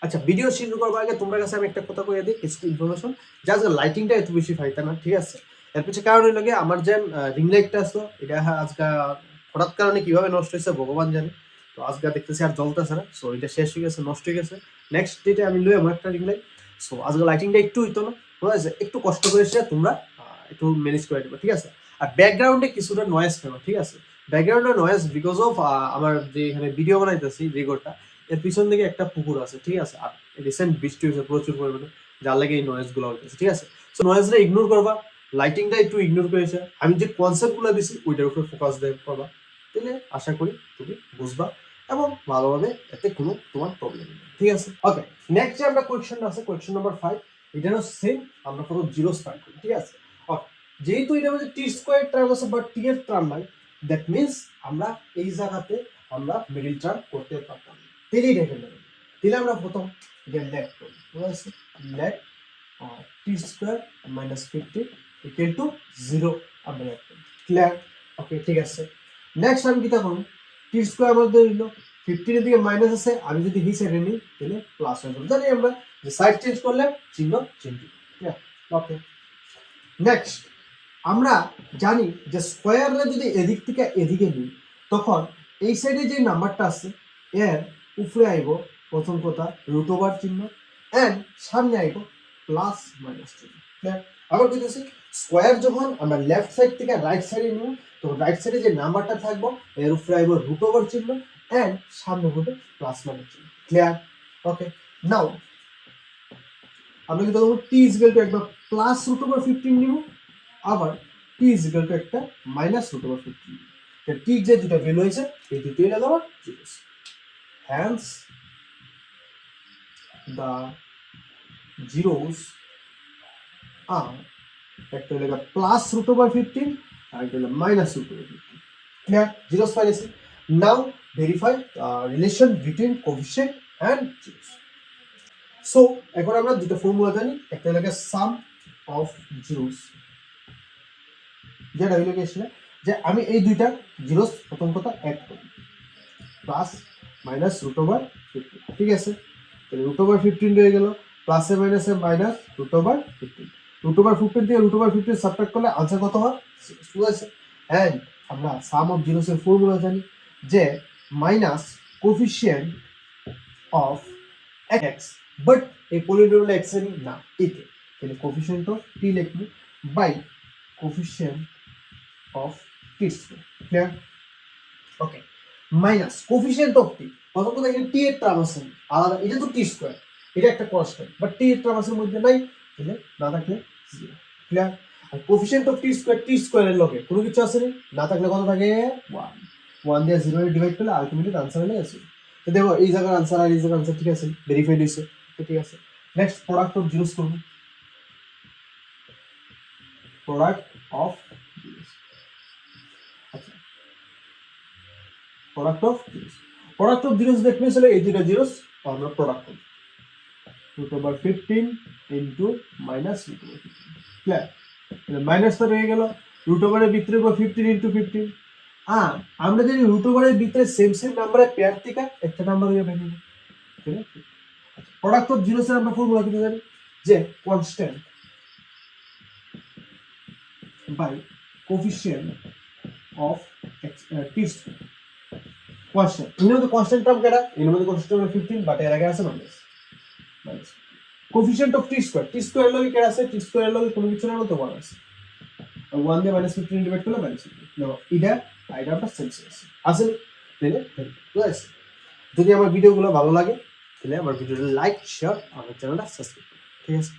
আচ্ছা, ভিডিও শুরু করবার আগে তোমার কাছে আমি একটা কথা কইয়া দিই, কিছু ইনফরমেশন। জাস্ট লাইটিংটা এত বেশি ফাইতা না, ঠিক আছে? এর পিছে কারণ হইল গিয়ে আমার যে রিং লাইটটা আছে এটা আজকে হঠাৎ কারণে কিভাবে নষ্ট হয়েছে ভগবান জানে। তো আজকে দেখতেছি আর জ্বলতেছে না, সো এটা শেষ হয়ে গেছে, নষ্ট হয়ে গেছে। নেক্সট ডেটে আমি লই আমার একটা রিং লাইট। সো আজকে লাইটিংটা একটু হইতো না, ঠিক আছে? একটু কষ্ট করে সে তোমরা একটু ম্যানেজ করে দেবে, ঠিক আছে? আর ব্যাকগ্রাউন্ডে কিছুটা নয়েজ ফেলো, ঠিক আছে? ব্যাকগ্রাউন্ডে নয়েজ বিকজ অফ আমার যে এখানে ভিডিও বানাইতেছি রেকর্ডটা, এর পিছন দিকে একটা পুকুর আছে, ঠিক আছে? আর রিসেন্ট বৃষ্টি হয়েছে প্রচুর পরিমাণে, যার লাগে এই নয়েজ গুলো হচ্ছে, ঠিক আছে? সো নয়েজটা ইগনোর করবা, লাইটিংটা একটু ইগনোর করেছে, আমি যে কনসেপ্ট গুলো দিছি ওইটার উপরে ফোকাস দিয়ে করবা, তাহলে আশা করি তুমি বুঝবা এবং ভালোভাবে, এতে কোনো তোমার প্রবলেম নেই, ঠিক আছে? ওকে, নেক্সট যে আমরা কোয়েশ্চেন আছে, কোয়েশ্চেন নাম্বার 5, এটারও সেম, আমরা কোনো জিরোস ফাইন্ড করি, ঠিক আছে? ওকে, যেহেতু এটা মধ্যে টি স্কোয়ার টার্ম আছে বা টি এর টার্ম নাই, দ্যাট মিনস আমরা এই জায়গাতে আমরা মিডল টার্ম করতে পারতাম, তেলেই রেখে দেবেন। তাহলে আমরা প্রথম লেট করি, ঠিক আছে? Let t square minus 50 equal to 0 আমরা লেট করি, ক্লিয়ার? ওকে, ঠিক আছে। নেক্সট আমি কিটা করব, টি স্কোয়ার মধ্যে হইল 15 এর দিকে মাইনাস আছে, আমি যদি এই সাইডে নিই তাহলে প্লাস হয়ে যাবে। জানি আমরা যে সাইড চেঞ্জ করলে চিহ্ন চেঞ্জ হবে, ক্লিয়ার? ওকে, নেক্সট আমরা জানি যে স্কোয়ারে যদি এদিক থেকে এদিকে নিই, তখন এই সাইডে যে নাম্বারটা আছে এর উপরে আইব প্রথম কথা রুট ওভার চিহ্ন, এন্ড সামনে আইব প্লাস মাইনাস চিহ্ন, ক্লিয়ার? আবার কইতেছি, স্কোয়ার যখন আমরা লেফট সাইড থেকে রাইট সাইডে নিব, তো রাইট সাইডে যে নাম্বারটা থাকবো এর উপরে আইব রুট ওভার চিহ্ন, এন্ড সামনে হবে প্লাস মাইনাস চিহ্ন, ক্লিয়ার? ওকে, নাও আমরা কি তখন টি ইজ ইকুয়াল টু একবার প্লাস রুট ওভার 15 নিব, আবার টি ইজ ইকুয়াল টু একটা মাইনাস রুট ওভার 15। টি যে দুটো ভ্যালু হয়েছে এই দুটোই হলো আমার জিরোস। হ্যান্স দ্য জিরোস আর একটা হলো প্লাস রুট ওভার 15 আর একটা হলো minus root over 15, clear? Zeros পাইছি। Now verify relation between coefficient and zeros. So এখন আমরা দুটো ফর্মুলা জানি, একটা হলো সাম অফ জিরোস, যেটা হইল কি যে আমি এই দুইটা জিরোস প্রথম কথা অ্যাড করি, প্লাস মাইনাস রুট ওভার 15, ঠিক আছে? তাহলে রুট ওভার 15 রয়ে গেল, প্লাসে মাইনাসে minus root over 15, root over 15 থেকে রুট ওভার 15 সাবট্রাক্ট করলে আনসার কত হয়? ঠিক আছে? এন্ড আমরা সাম অফ জিরোস এর ফর্মুলা জানি যে minus coefficient of X, but এই পলিনোমিয়াল এক্স এর না এতে, তাহলে কোএফিশিয়েন্ট অফ টি লিখবো by coefficient of t square, clear? Okay, minus coefficient of T, প্রথম কথা এখানে টি এর টার্ম আছে আলাদা, এটা তো টি স্কয়ার, এটা একটা কনস্ট্যান্ট, বাট টি এর টার্ম আছে মধ্যে নাই, তাহলে না থাকলে 0, ক্লিয়ার? আর কোএফিশিয়েন্ট অফ টি স্কয়ার এর লগে কোনো কিছু আছে না থাকলে কত থাকে? 1, 1 দিয়ে 0 এর ডিভাইড করলে আলটিমেটলি आंसर হয়ে যাচ্ছে। তো দেখো এই জায়গার आंसर আর এই জায়গার आंसर ঠিক আছে, ভেরিফাইড হইছে, ঠিক আছে? নেক্সট প্রোডাক্ট অফ জিরোস করব, product of zeros, product of zeros, product of zeros দেখতে চলে এই দুটো জিরোস আমরা প্রোডাক্ট করব, root over 15 into minus root over 15, clear? Minus তো রয়ে গেল, রুট ওভারের ভিতরে 15 ইনটু 15, আর আমরা যদি রুট ওভারের ভিতরে সেম নাম্বারের পেয়ার থেকে একটা নাম্বার হয়ে বের হবে, ঠিক আছে? প্রোডাক্ট অফ জিরোস এর আমরা ফর্মুলা কি জানি যে constant by coefficient of t square, constant এর মধ্যে কনস্ট্যান্ট টার্ম কেডা, এর মধ্যে কনস্ট্যান্ট হলো 15, বাট এর আগে আছে minus, coefficient of t square এর লগে কেডা আছে? টি স্কয়ার এর লগে কোনো কিছু না, তো 1 আছে, 1 দিয়ে মাইনাস 15 ডিভাইড করলে মাইনাস 15, দেখো এটা আইডিয়াটা সেন্স আছে, তাহলে ঠিক আছে? যদি আমার ভিডিওগুলো ভালো লাগে তাহলে আমার ভিডিওটা লাইক শেয়ার, আমার চ্যানেলটা সাবস্ক্রাইব করুন, ঠিক আছে?